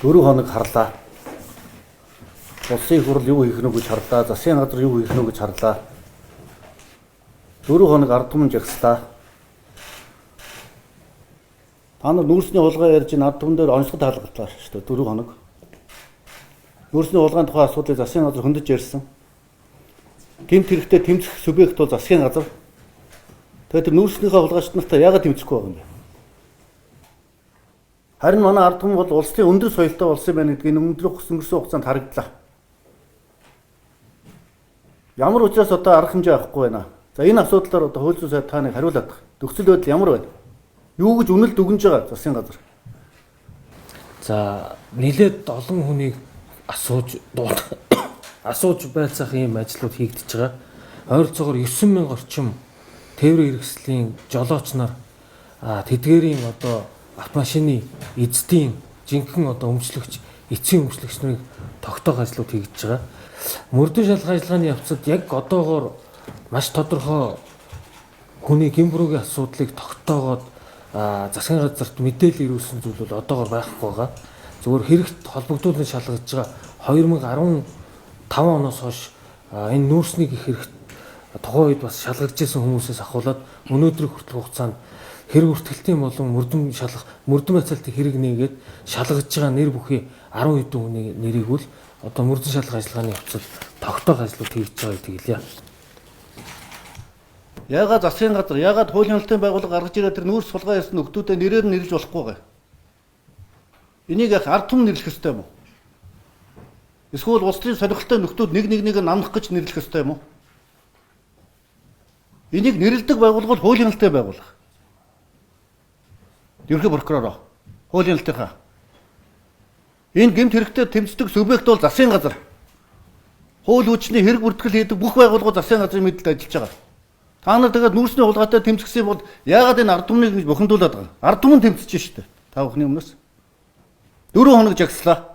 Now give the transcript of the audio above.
4 хоног харлаа. Улсын хурал юу хийх нь гэж харлаа. Засгийн газар юу хийх нь гэж харлаа. 4 хоног ард түмэн жагслаа. Та нар нүүрсний хулгай ярьж ард түмэн дээр онцгой таалгалтлаа шүү дээ. 4 хоног. Нүүрсний хулгайн тухай асуудлыг засгийн газар хөндөж ярьсан. Гэмт хэрэгтэй тэмцэх субъект бол засгийн газар. Тэгээд тэр нүүрснийхээ хулгайч нартай яагаад тэмцэхгүй байгаа юм бэ? Харин манай ард түмэн бол улсын өндөр соёлтой болсон байна гэдгийг өндөр өнгөрсөн хугацаанд харагдлаа. Ямар учраас одоо арга хэмжээ авахгүй байна. За энэ асуудлаар одоо хууль зүйн сайд та нэг хариулаад байгаа. Төгсөл байдал ямар байна? Юу гэж үнэлт өгнж байгаа засгийн газар? За нэлээд олон хүнийг асууж байцаах ийм ажлууд хийгдэж байгаа. Ойролцоогоор 9,000 орчим тээврийн хэрэгслийн жолооч нар тэдгээрийн одоо автомашины эзэдийн жинхэнэ одоо өмчлөгч, эцсийн өмчлөгч нарыг тогтоох ажлууд хийгдэж байгаа. Мөрдөн шалгах ажиллагааны явцад яг одоогоор маш тодорхой хүний гэмбрүүгийн асуудлыг тогтоогоод засгийн газарт мэдээлэл ирүүлсэн зүйл бол одоогоор байхгүй байгаа. Зөвхөн хэрэгт холбогдуулан шалгаж байгаа 2015 оноос хойш энэ нүүрсний хэрэгт тухайн үед бас шалгаж ирсэн хүмүүсээс ахуулаад өнөөдрийн хүртэл хугацаанд хэрэг бүртгэлтийн болон мөрдөн байцаалтын хэрэг нээгээд шалгаж байгаа нэр бүхий 10 хэдэн хүний нэрийг бол одоо мөрдөн шалгах ажиллагааны явцад тогтоох ажлууд хийж байгаа гэдэг хэлье. Яагаад засгийн газар, яагаад хуулийн хяналтын байгууллага гаргаж ирээд тэр нүүрс сулгаа ярьсан нөхдүүдэд нэрээр нь нэрлэж болохгүй гээ? Энийг яг ард түмэн нэрлэх ёстой юм уу? Эсвэл улс төрийн сонирхолтой нөхдүүд нэг нэгийг намнах гэж нэрлэх ёстой юм уу? Энийг нэрлэдэг байгууллага бол хуулийн хяналтын байгууллага. Ерөнхий прокуророо, хуулийн хяналтынхаа. Энэ гэмт хэрэгтэй тэмцдэг субъект бол засгийн газар. Хууль хүчний хэрэг бүртгэл хийдэг бүх байгууллагууд засгийн газрын мэдэлд ажиллаж байгаа. Та нар тэгээд нүүрсний хулгайтай тэмцэх юм бол яагаад энэ ард түмнийг бухимдуулаад байгаа? Ард түмэн тэмцэж шүү дээ. Та бүхний өмнөөс 4 хоног жагслаа.